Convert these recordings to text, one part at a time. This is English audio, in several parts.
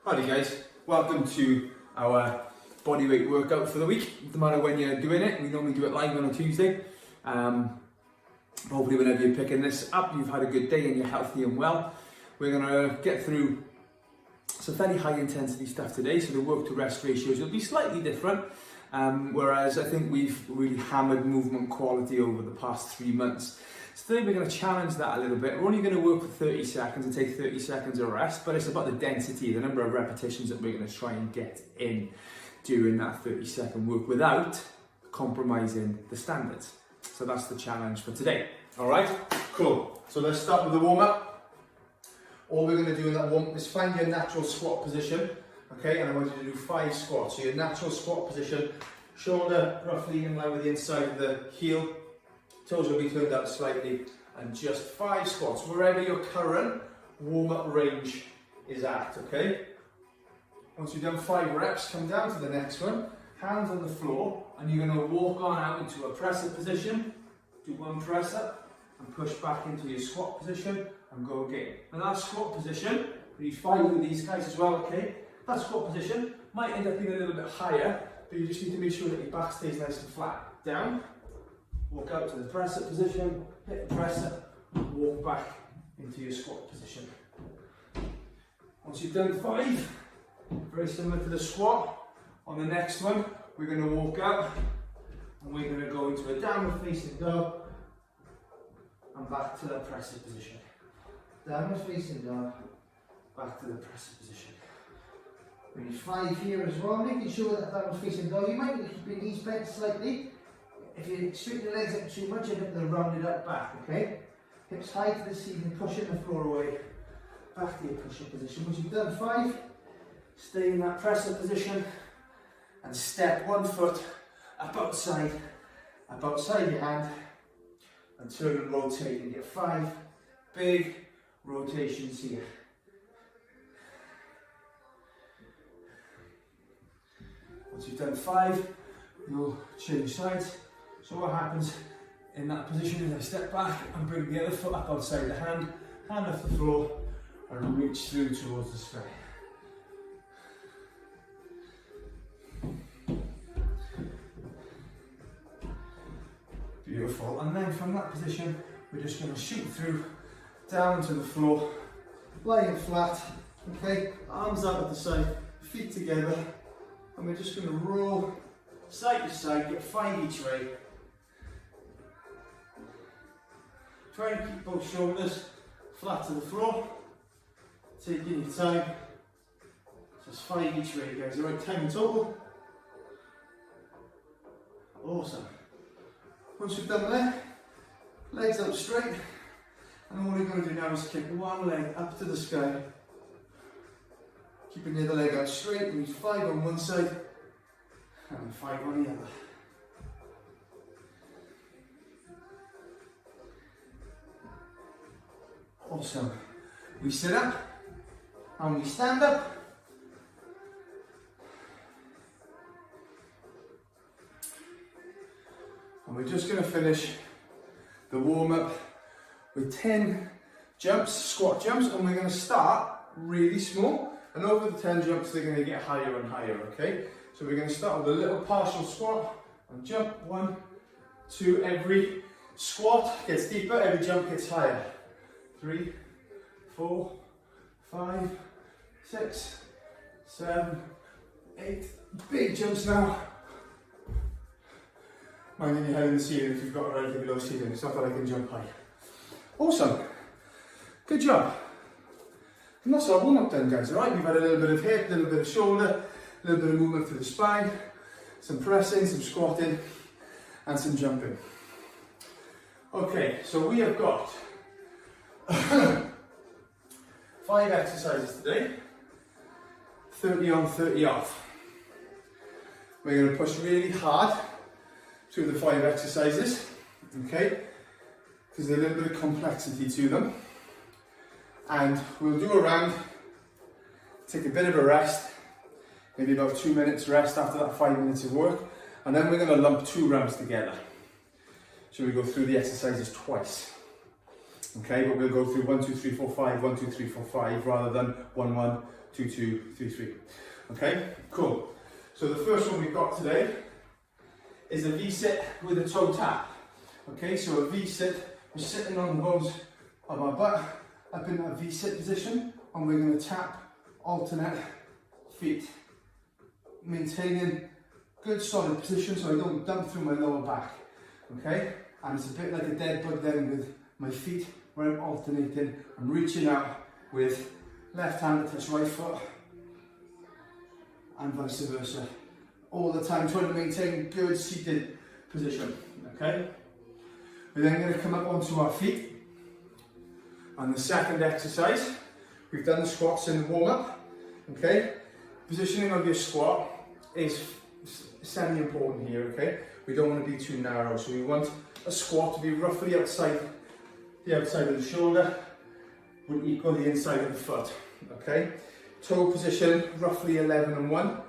Howdy guys, welcome to our bodyweight workout for the week. No matter when you're doing it, we normally do it live on a Tuesday. Hopefully whenever you're picking this up, you've had a good day and you're healthy and well. We're going to get through some fairly high intensity stuff today, so the work to rest ratios will be slightly different. Whereas I think we've really hammered movement quality over the past 3 months. So today we're going to challenge that a little bit. We're only going to work for 30 seconds and take 30 seconds of rest, but it's about the density, the number of repetitions that we're going to try and get in during that 30-second work without compromising the standards. So that's the challenge for today. All right, cool. So let's start with the warm-up. All we're going to do in that warm-up is find your natural squat position. Okay, and I want you to do 5 squats. So your natural squat position, shoulder roughly in line with the inside of the heel, toes will be turned out slightly, and just 5 squats, wherever your current warm-up range is at, okay? Once you've done 5 reps, come down to the next one, hands on the floor, and you're going to walk on out into a press-up position, do 1 press-up, and push back into your squat position, and go again. And that squat position, we need 5 of these guys as well, okay? That squat position might end up being a little bit higher, but you just need to make sure that your back stays nice and flat. Down, walk out to the press-up position, hit the press-up, walk back into your squat position. Once you've done 5, very similar to the squat, on the next one, we're going to walk out and we're going to go into a downward facing dog and back to the press-up position. Downward facing dog, back to the press-up position. We need 5 here as well, making sure that downward facing dog, you might need to keep your knees bent slightly. If you straighten your legs up too much, you're going to round it up back, okay? Hips high to the ceiling, pushing the floor away. Back to your push-up position. Once you've done 5, stay in that press-up position and step 1 foot up outside your hand, and turn and rotate and get 5 big rotations here. Once you've done 5, you'll change sides. So what happens in that position is I step back and bring the other foot up outside the hand off the floor, and reach through towards the sky. Beautiful. And then from that position, we're just going to shoot through down to the floor, lying flat. Okay, arms out at the side, feet together, and we're just going to roll side to side, get 5 each way. Try and keep both shoulders flat to the floor, taking your time, just 5 each way guys, alright, 10 in total. Awesome. Once you've done that, legs out straight, and all you're going to do now is kick 1 leg up to the sky, keeping the other leg out straight. We need 5 on one side, and 5 on the other. Awesome. We sit up and we stand up. And we're just going to finish the warm-up with 10 jumps, squat jumps, and we're going to start really small, and over the 10 jumps they're going to get higher and higher, okay? So we're going to start with a little partial squat and jump. 1, 2, every squat gets deeper, every jump gets higher. 3, 4, 5, 6, 7, 8. Big jumps now. Minding your head in the ceiling if you've got a relatively low ceiling. It's not that I can jump high. Awesome. Good job. And that's our warm-up done, guys. Alright, we've had a little bit of hip, a little bit of shoulder, a little bit of movement through the spine, some pressing, some squatting, and some jumping. Okay, so we have got 5 exercises today, 30 on, 30 off. We're going to push really hard through the 5 exercises, okay, because there's a little bit of complexity to them. And we'll do a round, take a bit of a rest, maybe about 2 minutes rest after that 5 minutes of work, and then we're going to lump 2 rounds together. So we go through the exercises twice. Okay, but we'll go through 1, 2, 3, 4, 5, 1, 2, 3, 4, 5, rather than 1, 1, 2, 2, 3, 3. Okay, cool. So the first one we've got today is a V-sit with a toe tap. Okay, so a V-sit, we're sitting on the bones of our butt, up in that V-sit position, and we're going to tap, alternate feet, maintaining good solid position so I don't dump through my lower back. Okay, and it's a bit like a dead bug then with my feet, where I'm alternating, I'm reaching out with left hand to touch right foot, and vice versa. All the time trying to maintain good seated position, okay? We're then going to come up onto our feet. And the second exercise, we've done the squats in the warm-up, okay? Positioning of your squat is semi-important here, okay? We don't want to be too narrow, so we want a squat to be roughly outside the outside of the shoulder, would equal the inside of the foot, okay? Toe position, roughly 11 and 1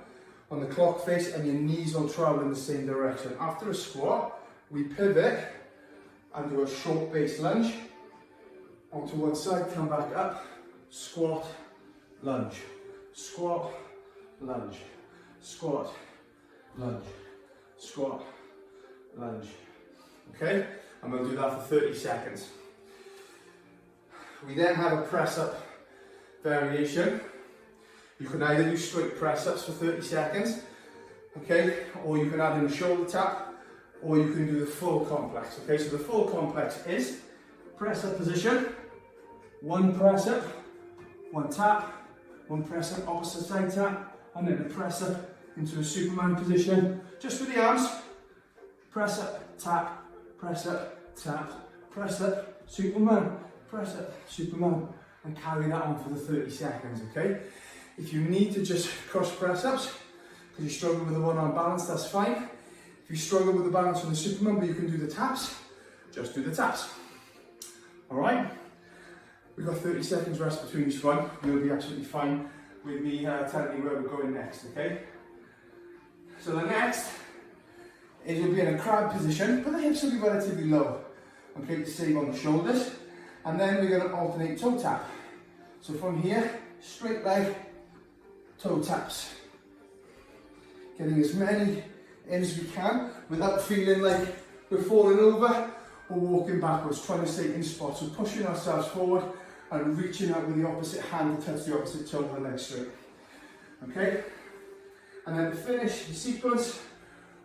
on the clock face, and your knees will travel in the same direction. After a squat, we pivot and do a short base lunge onto one side, come back up, squat, lunge, squat, lunge, squat, lunge, squat, lunge. Okay, and we'll do that for 30 seconds. We then have a press up variation. You can either do straight press ups for 30 seconds, okay, or you can add in a shoulder tap, or you can do the full complex. Okay, so the full complex is press up position, one press up, one tap, one press up, opposite side tap, and then a press up into a Superman position, just with the arms. Press up, tap, press up, tap, press up, Superman, press up, Superman, and carry that on for the 30 seconds, okay? If you need to just cross press ups, because you struggle with the one arm balance, that's fine. If you struggle with the balance on the Superman, but you can do the taps, just do the taps. All right? We've got 30 seconds rest between each one. You'll be absolutely fine with me telling you where we're going next, okay? So the next is you'll be in a crab position, but the hips will be relatively low, okay, to save on the shoulders. And then we're going to alternate toe tap. So from here, straight leg, toe taps. Getting as many in as we can without feeling like we're falling over or walking backwards, trying to stay in spot. So pushing ourselves forward and reaching out with the opposite hand to touch the opposite toe of the leg straight. Okay? And then to finish the sequence,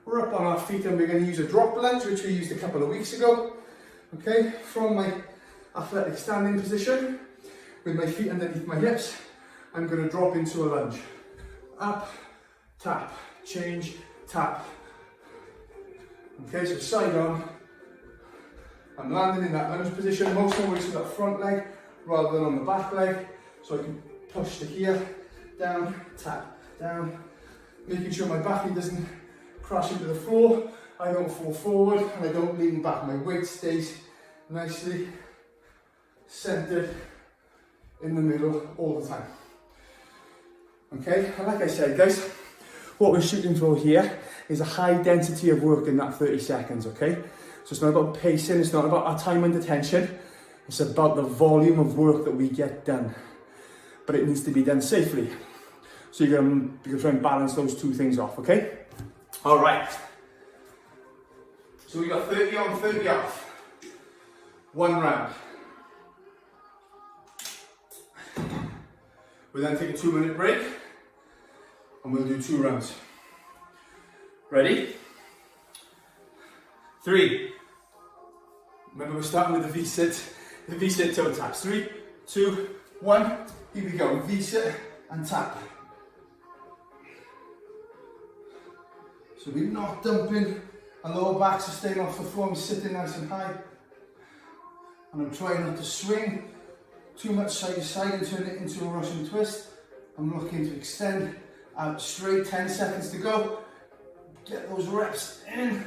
we're up on our feet and we're going to use a drop lunge, which we used a couple of weeks ago. Okay? From my athletic standing position, with my feet underneath my hips, I'm going to drop into a lunge. Up, tap, change, tap. Okay, so side on. I'm landing in that lunge position, most of the way to that front leg rather than on the back leg. So I can push to here, down, tap, down. Making sure my back knee doesn't crash into the floor. I don't fall forward and I don't lean back. My weight stays nicely centered in the middle all the time. Okay, and like I said, guys, what we're shooting for here is a high density of work in that 30 seconds, okay? So it's not about pacing, it's not about our time under tension, it's about the volume of work that we get done. But it needs to be done safely. So you're going to try and balance those two things off, okay? All right. So we got 30 on, 30 off. One round. We'll then take a 2-minute break and we'll do 2 rounds. Ready? 3. Remember, we're starting with the V-sit toe taps. 3, 2, 1. Here we go. V-sit and tap. So we're not dumping our lower back, so staying off the floor. I'm sitting nice and high. And I'm trying not to swing too much side to side and turn it into a Russian twist. I'm looking to extend out straight. 10 seconds to go. Get those reps in.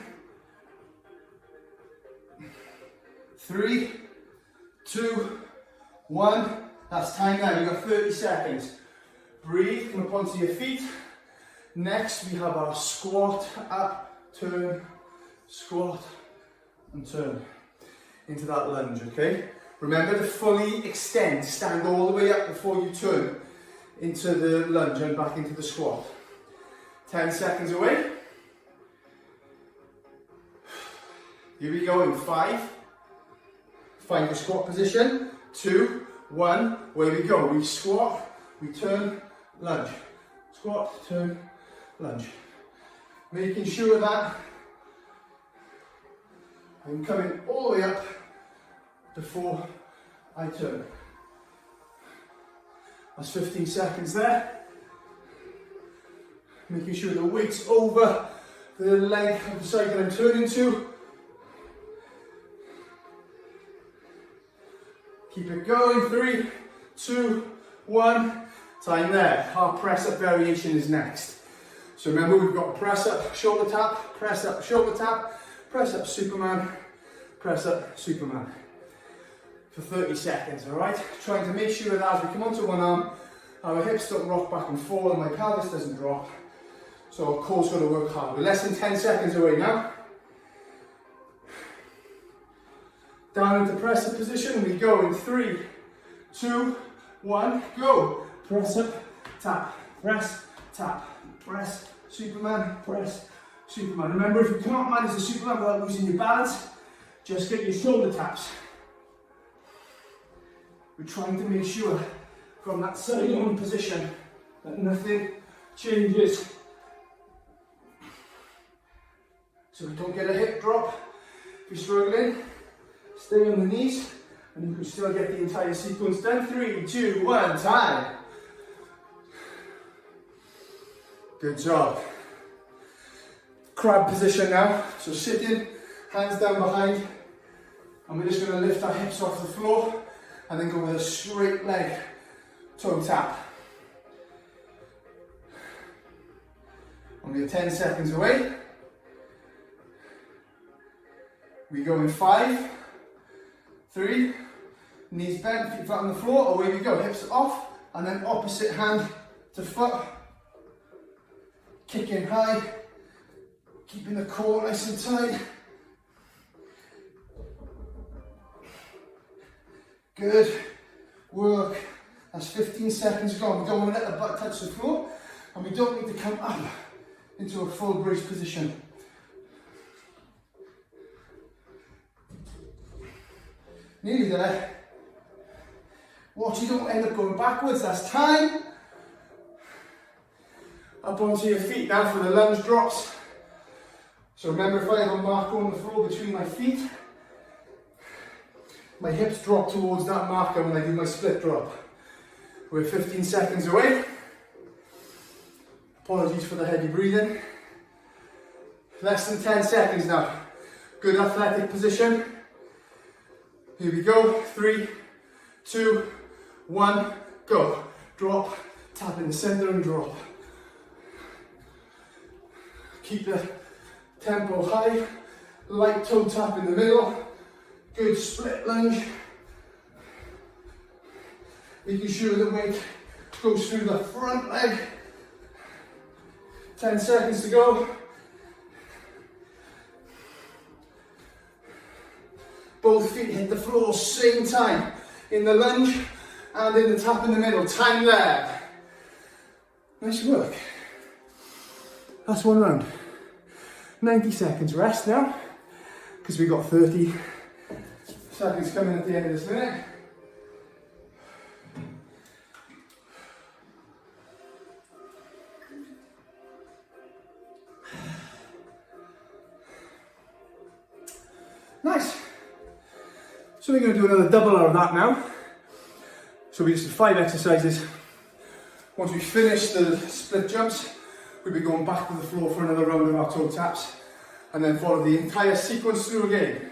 3, 2, 1. That's time now. You've got 30 seconds. Breathe, come up onto your feet. Next, we have our squat, up, turn, squat, and turn into that lunge, okay? Remember to fully extend, stand all the way up before you turn into the lunge and back into the squat. 10 seconds away. Here we go in 5. Find the squat position. 2, 1, where we go. We squat, we turn, lunge. Squat, turn, lunge. Making sure that I'm coming all the way up before I turn. That's 15 seconds there. Making sure the weight's over the leg of the side that I'm turning to. Keep it going. 3, 2, 1. Time there. Our press up variation is next. So remember, we've got press up, shoulder tap, press up, shoulder tap, press up, Superman, press up, Superman. For 30 seconds, all right? Trying to make sure that as we come onto one arm, our hips don't rock back and forth and my pelvis doesn't drop. So our core's got to work hard. We're less than 10 seconds away now. Down into press up position, we go in 3, 2, 1, go. Press up, tap, press, tap, press, Superman, press, Superman. Remember, if you can't manage the Superman without losing your balance, just get your shoulder taps. We're trying to make sure from that side on position that nothing changes. So we don't get a hip drop. If you're struggling, stay on the knees and you can still get the entire sequence done. 3, 2, 1, time. Good job. Crab position now. So sitting, hands down behind, and we're just going to lift our hips off the floor and then go with a straight leg toe tap. Only 10 seconds away. We go in 5, 3, knees bent, feet flat on the floor, away we go, hips off, and then opposite hand to foot, kicking high, keeping the core nice and tight. Good work. That's 15 seconds gone. We don't want to let the butt touch the floor, and we don't need to come up into a full brace position. Nearly there. Watch you don't end up going backwards. That's time. Up onto your feet now for the lunge drops. So remember, if I have a marker on the floor between my feet, my hips drop towards that marker when I do my split drop. We're 15 seconds away. Apologies for the heavy breathing. Less than 10 seconds now. Good athletic position. Here we go. 3, 2, 1, go. Drop, tap in the center and drop. Keep the tempo high. Light toe tap in the middle. Good split lunge. Making sure the weight goes through the front leg. 10 seconds to go. Both feet hit the floor same time. In the lunge and in the tap in the middle. Time there. Nice work. That's one round. 90 seconds rest now, because we've got 30 seconds coming at the end of this minute. Nice. So we're going to do another double of that now. So we just did 5 exercises. Once we finish the split jumps, we'll be going back to the floor for another round of our toe taps, and then follow the entire sequence through again.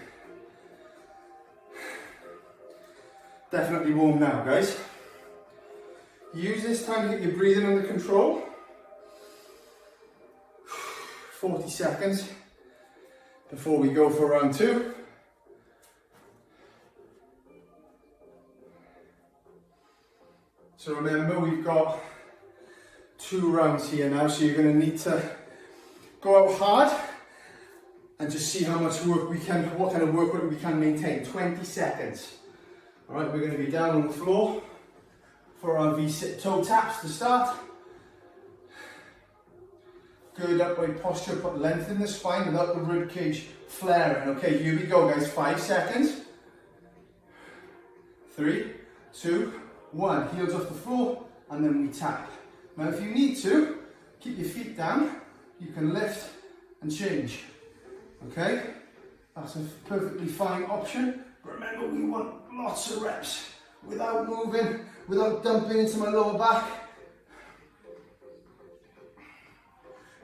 Definitely warm now, guys. Use this time to get your breathing under control. 40 seconds before we go for round 2. So remember, we've got 2 rounds here now, so you're going to need to go out hard and just see how much work we can, what kind of work we can maintain. 20 seconds. All right, we're going to be down on the floor for our V-sit toe taps to start. Good upright posture, put length in the spine without the rib cage flaring. Okay, here we go guys, 5 seconds. 3, 2, 1, heels off the floor, and then we tap. Now if you need to, keep your feet down, you can lift and change. Okay, that's a perfectly fine option. Remember, we want lots of reps without moving, without dumping into my lower back.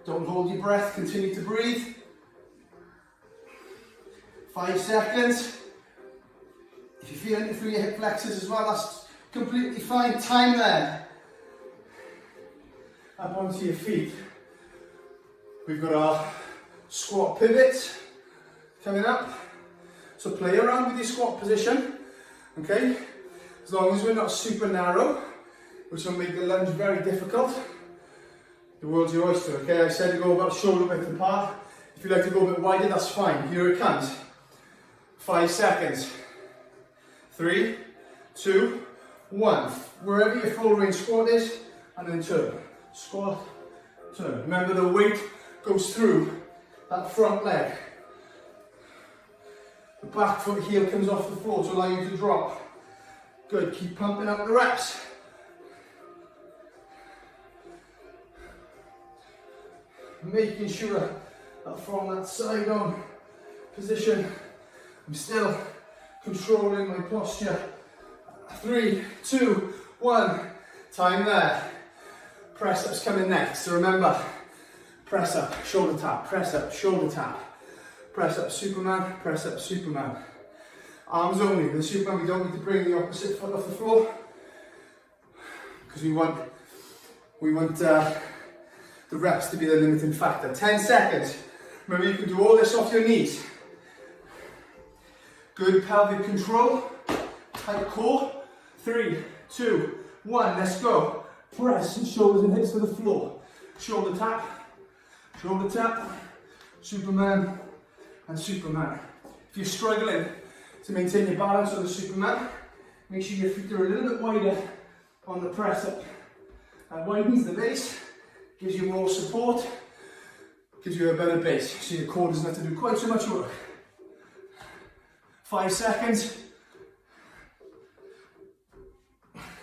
Don't hold your breath, continue to breathe. 5 seconds. If you feel it through your hip flexors as well, that's completely fine. Time there. Up onto your feet. We've got our squat pivots coming up. So play around with your squat position, okay? As long as we're not super narrow, which will make the lunge very difficult. The world's your oyster, okay? I said to go about shoulder width apart. If you like to go a bit wider, that's fine. Here it comes. 5 seconds. 3, 2, 1. Wherever your full range squat is, and then turn. Squat, turn. Remember the weight goes through that front leg. The back foot heel comes off the floor to allow you to drop. Good, keep pumping up the reps. Making sure that from that side on position, I'm still controlling my posture. 3, 2, 1, time there. Press ups coming next, so remember, press up, shoulder tap, press up, shoulder tap. Press up, Superman, press up, Superman. Arms only. With the Superman, we don't need to bring the opposite foot off the floor because we want the reps to be the limiting factor. 10 seconds. Remember, you can do all this off your knees. Good pelvic control, tight core. 3, 2, 1, let's go. Press and shoulders and hips to the floor. Shoulder tap, Superman, and Superman. If you're struggling to maintain your balance on the Superman, make sure your feet are a little bit wider on the press up. That widens the base, gives you more support, gives you a better base, so your core doesn't have to do quite so much work. 5 seconds.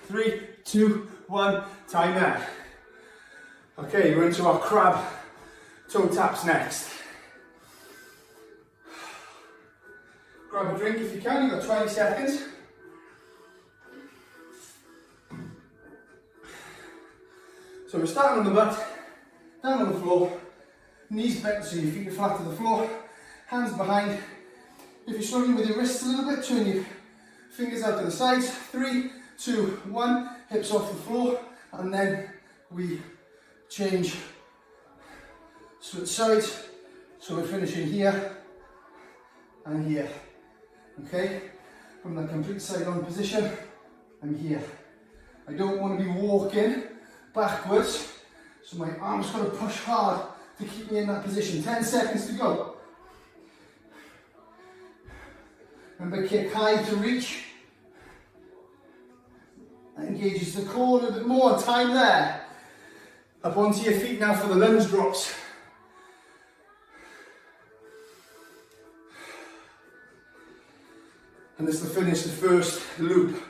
3, 2, 1, time there. Okay, we're into our crab toe taps next. Grab a drink if you can, you've got 20 seconds. So we're starting on the butt, down on the floor, knees bent so your feet are flat to the floor, hands behind. If you're struggling with your wrists a little bit, turn your fingers out to the sides. 3, 2, 1, hips off the floor, and then we change, switch sides, so we're finishing here and here. Okay, from the complete side on position, I'm here. I don't want to be walking backwards, so my arms got to push hard to keep me in that position. 10 seconds to go. Remember, kick high to reach. That engages the core a little bit more. Time there. Up onto your feet now for the lunge drops. And this will finish the first loop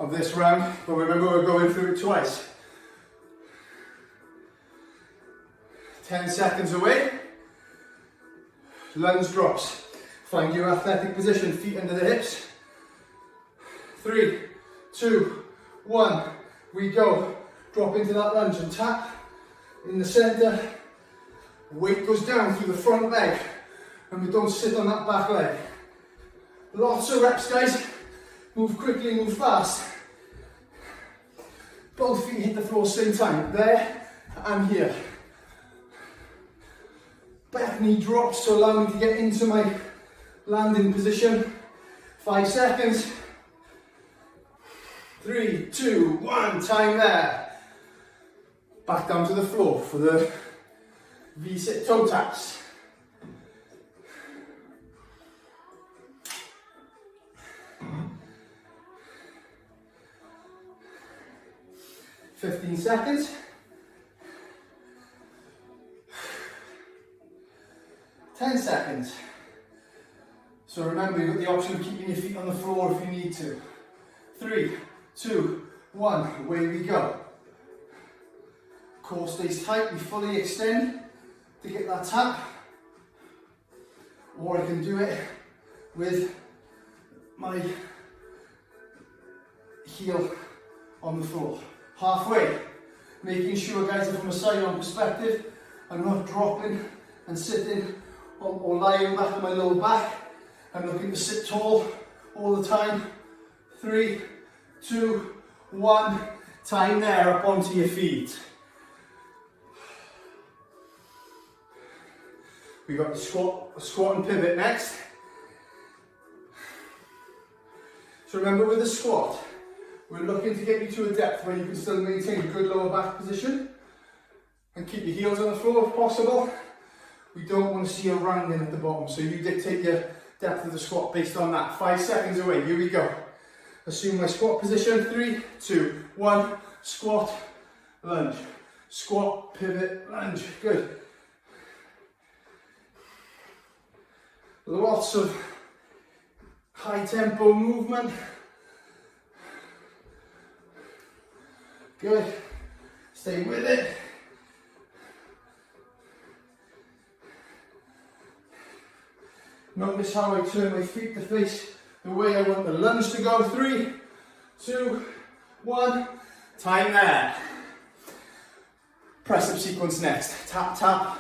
of this round, but remember we're going through it twice. 10 seconds away. Lunge drops. Find your athletic position, feet under the hips. 3, 2, 1, we go. Drop into that lunge and tap in the center. Weight goes down through the front leg, and we don't sit on that back leg. Lots of reps, guys. Move quickly, move fast. Both feet hit the floor same time. There and here. Back knee drops to allow me to get into my landing position. 5 seconds. 3, 2, 1, time there. Back down to the floor for the V-sit toe taps. 15 seconds. 10 seconds. So remember, you've got the option of keeping your feet on the floor if you need to. 3, 2, 1, away we go. Core stays tight, we fully extend to get that tap. Or I can do it with my heel on the floor. Halfway, making sure, guys, that from a side-on perspective, I'm not dropping and sitting or lying back on my lower back. I'm looking to sit tall all the time. 3, 2, 1, time there, up onto your feet. We've got the squat and pivot next. So remember, with the squat, we're looking to get you to a depth where you can still maintain a good lower back position and keep your heels on the floor if possible. We don't want to see a rounding at the bottom, so you dictate your depth of the squat based on that. 5 seconds away, here we go. Assume my squat position, 3, 2, 1, squat, lunge. Squat, pivot, lunge, good. Lots of high tempo movement. Good, stay with it. Notice how I turn my feet to face the way I want the lunge to go. 3, 2, 1, time there. Press up sequence next. Tap, tap,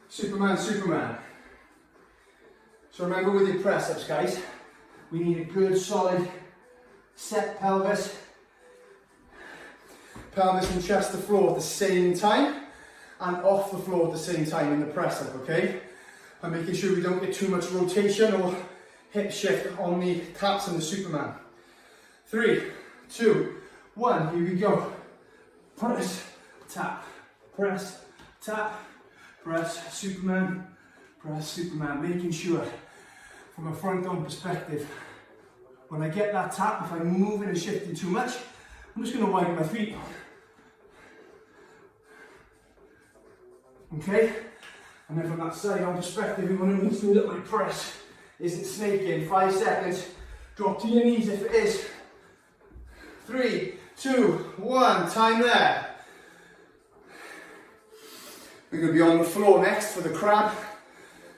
Superman, Superman. So remember, with your press ups, guys, we need a good solid set pelvis. Pelvis and chest to floor at the same time and off the floor at the same time in the press up, okay? And making sure we don't get too much rotation or hip shift on the taps and the Superman. 3, 2, 1, here we go. Press, tap, press, tap, press, Superman, making sure from a front on perspective, when I get that tap, if I'm moving and shifting too much, I'm just going to widen my feet. Okay? And then from that side on perspective, we want to make sure that my press isn't snaking. 5 seconds. Drop to your knees if it is. 3, 2, 1. Time there. We're going to be on the floor next for the crab.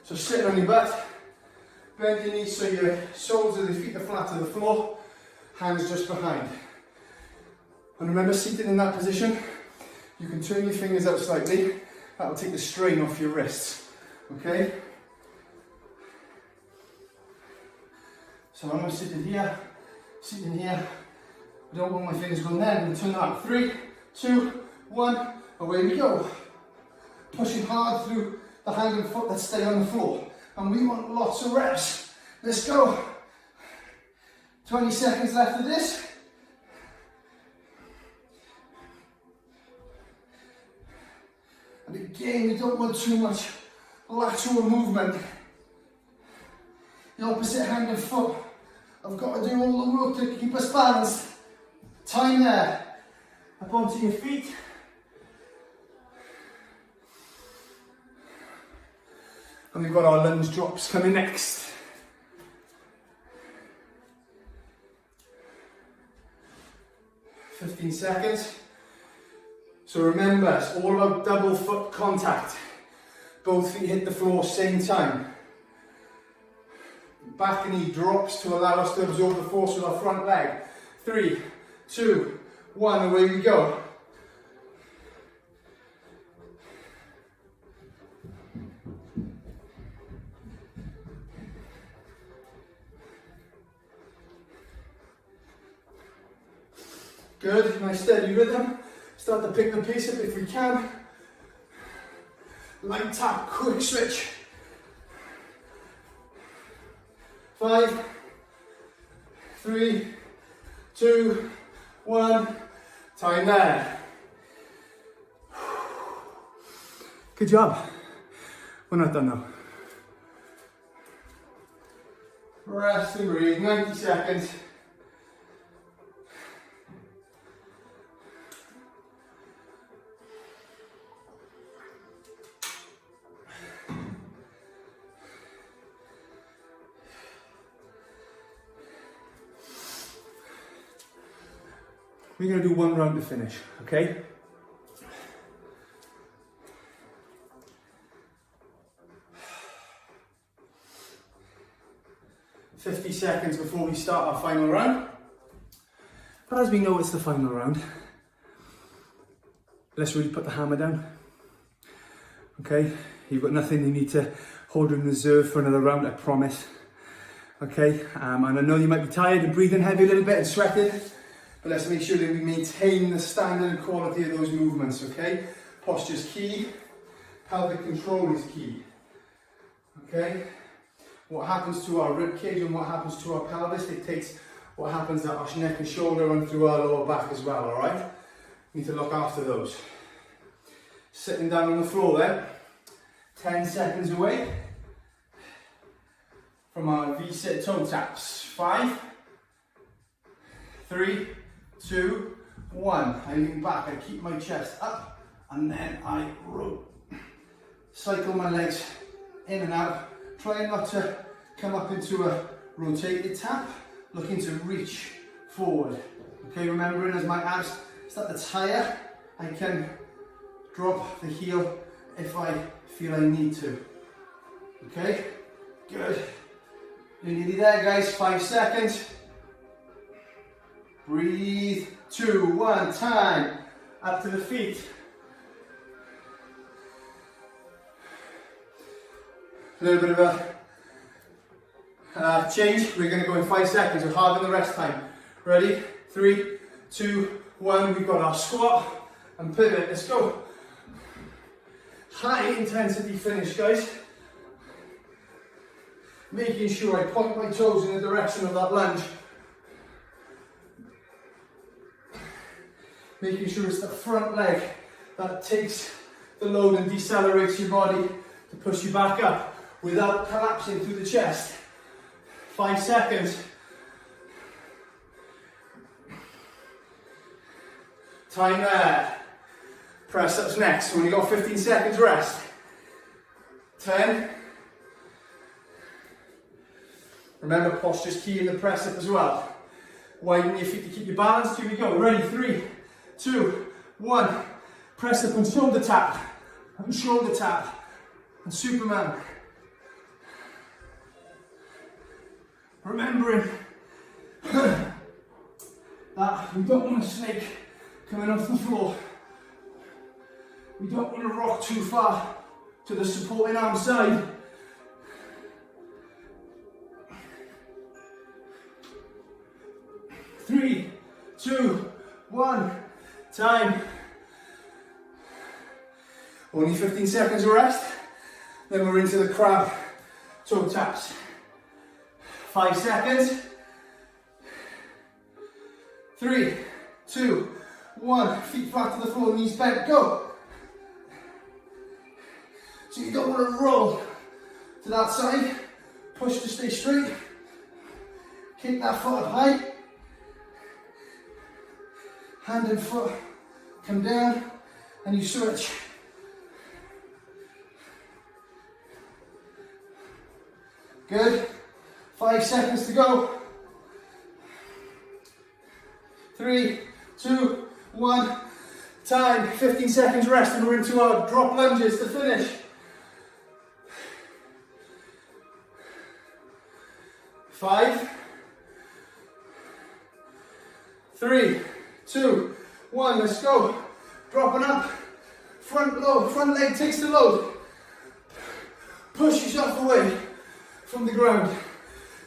So sit on your butt. Bend your knees so your soles of the feet are flat to the floor. Hands just behind. And remember, seated in that position, you can turn your fingers out slightly. That will take the strain off your wrists, okay? So I'm sitting here, I don't want my fingers going there. I'm going to turn that up. 3, 2, 1, away we go. Pushing hard through the hand and foot that stay on the floor. And we want lots of reps. Let's go. 20 seconds left of this. And again, we don't want too much lateral movement. The opposite hand and foot. I've got to do all the work to keep us balanced. Time there. Up onto your feet. And we've got our lunge drops coming next. "15 seconds. So remember, it's all about double foot contact. Both feet hit the floor same time. Back knee drops to allow us to absorb the force with our front leg. 3, 2, 1, away we go. Good, nice steady rhythm. Start to pick the pace up if we can. Light tap, quick switch. 5, 3, 2, 1. Time there. Good job. We're not done though. Rest and breathe, 90 seconds. We're going to do 1 round to finish, okay? "50 seconds before we start our final round." But as we know it's the final round, let's really put the hammer down. Okay, you've got nothing you need to hold in reserve for another round, I promise. Okay, and I know you might be tired and breathing heavy a little bit and sweating, but let's make sure that we maintain the standard and quality of those movements, okay? Posture's key, pelvic control is key, okay? What happens to our rib cage and what happens to our pelvis dictates what happens at our neck and shoulder and through our lower back as well, alright? We need to look after those. Sitting down on the floor then, 10 seconds away from our V-sit toe taps. 5, 3, 2, 1. I lean back, I keep my chest up, and then I cycle my legs in and out. Try not to come up into a rotated tap, looking to reach forward. Okay, remembering as my abs start to tire, I can drop the heel if I feel I need to. Okay, good. You're nearly there, guys. 5 seconds. Breathe. 2, 1, time. Up to the feet. A little bit of a change. We're going to go in 5 seconds. We're halving the rest time. Ready? 3, 2, 1. We've got our squat and pivot. Let's go. High intensity finish, guys. Making sure I point my toes in the direction of that lunge. Making sure it's the front leg that takes the load and decelerates your body to push you back up without collapsing through the chest. 5 seconds. Time there. Press ups next. We've only got 15 seconds rest. 10. Remember, posture's key in the press up as well. Widen your feet to keep you balanced. Here we go. Ready? 3, 2, 1. Press up and shoulder tap. And shoulder tap. And Superman. Remembering that we don't want a snake coming off the floor. We don't want to rock too far to the supporting arm side. Three, 2, 1, time. Only 15 seconds of rest. Then we're into the crab toe taps. 5 seconds. 3, 2, 1. Feet flat to the floor, knees bent, go. So you don't want to roll to that side. Push to stay straight. Kick that foot up high. Hand and foot come down and you switch. Good. 5 seconds to go. 3, 2, 1. Time. 15 seconds rest and we're into our drop lunges to finish. 5, 3, 2, 1, let's go. Dropping up, front load, front leg takes the load. Push yourself away from the ground.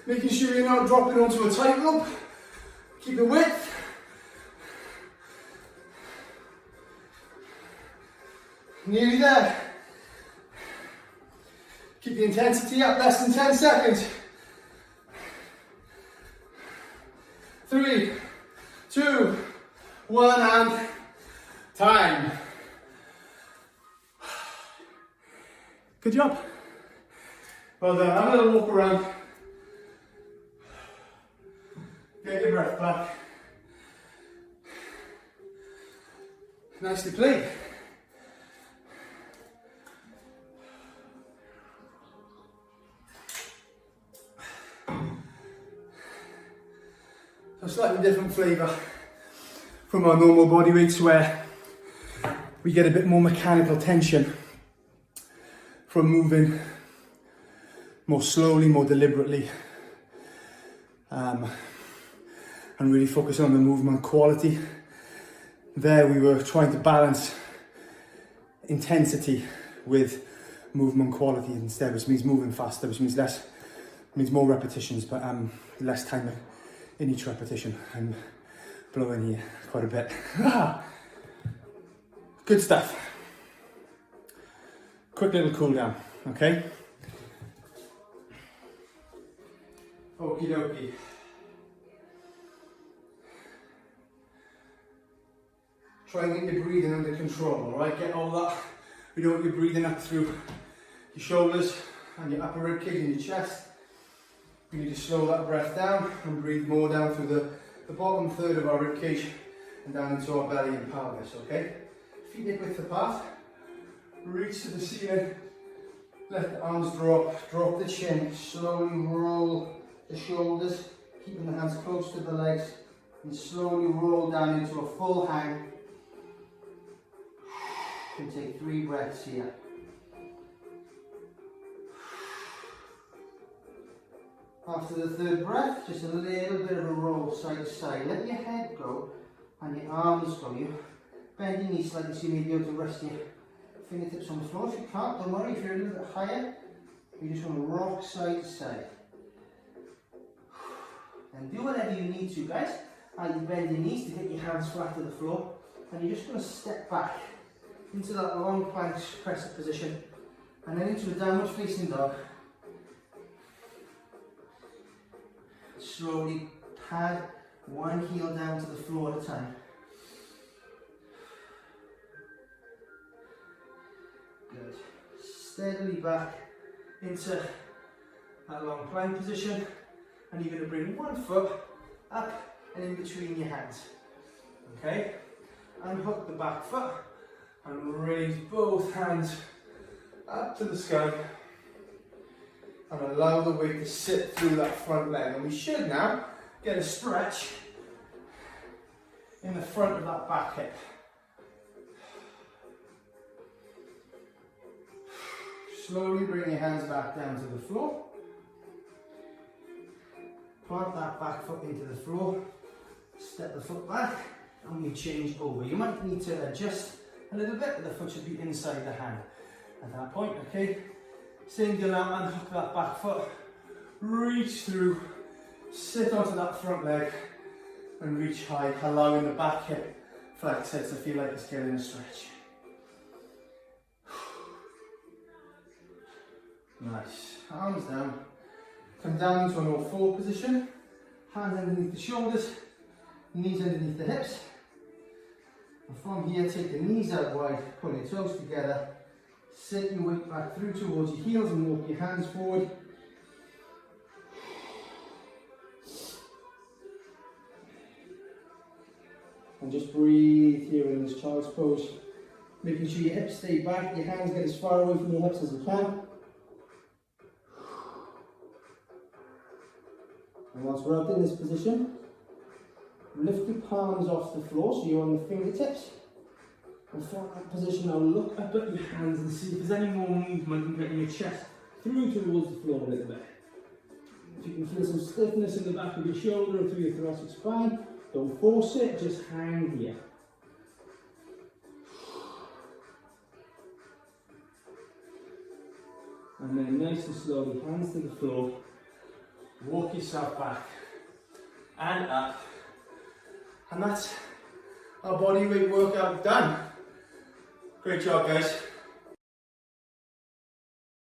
Making sure you're not dropping onto a tightrope. Keep the width. Nearly there. Keep the intensity up, less than 10 seconds. 3, 2, 1, and time. Good job. Well done. Have a little walk around. Get your breath back. Nicely played. A slightly different flavour from our normal body weights, where we get a bit more mechanical tension from moving more slowly, more deliberately, and really focus on the movement quality. There we were trying to balance intensity with movement quality instead, which means moving faster, which means more repetitions, but less time in each repetition. I'm blowing here quite a bit. Good stuff. Quick little cool down, okay? Okie dokie. Try and get your breathing under control, alright? Get all that. We don't want you breathing up through your shoulders and your upper rib cage and your chest. We need to slow that breath down and breathe more down through the bottom third of our rib cage and down into our belly and pelvis, okay? Feet hip width apart. Reach to the ceiling. Let the arms drop. Drop the chin. Slowly roll the shoulders, keeping the hands close to the legs, and slowly roll down into a full hang. You can take 3 breaths here. After the 3rd breath, just a little bit of a roll side to side. Let your head go and your arms go. You bend your knees slightly so you may be able to rest your fingertips on the floor. If you can't, don't worry. If you're a little bit higher, you just want to rock side to side. And do whatever you need to, guys. And you bend your knees to get your hands flat to the floor. And you're just going to step back into that long plank press up position. And then into a downward facing dog. Slowly pad one heel down to the floor at a time. Good. Steadily back into that long plank position. And you're going to bring one foot up and in between your hands. Okay? Unhook the back foot and raise both hands up to the sky. And allow the weight to sit through that front leg. And we should now get a stretch in the front of that back hip. Slowly bring your hands back down to the floor. Plant that back foot into the floor, step the foot back, and we change over. You might need to adjust a little bit, but the foot should be inside the hand at that point, okay? Same deal now, unhook that back foot, reach through, sit onto that front leg, and reach high, allowing the back hip flexor to feel like it's getting a stretch. Nice. Arms down. Come down into an all-4 position. Hands underneath the shoulders, knees underneath the hips. And from here, take the knees out wide, pull your toes together. Sit your weight back through towards your heels and walk your hands forward. And just breathe here in this child's pose. Making sure your hips stay back, your hands get as far away from your hips as you can. And once we're out in this position, lift your palms off the floor so you're on your fingertips. And from that position now, look up at your hands and see if there's any more movement in getting your chest through towards the floor a little bit. If you can feel some stiffness in the back of your shoulder or through your thoracic spine, don't force it, just hang here. And then nice and slowly, hands to the floor. Walk yourself back and up. And that's our body weight workout done. Great job, guys.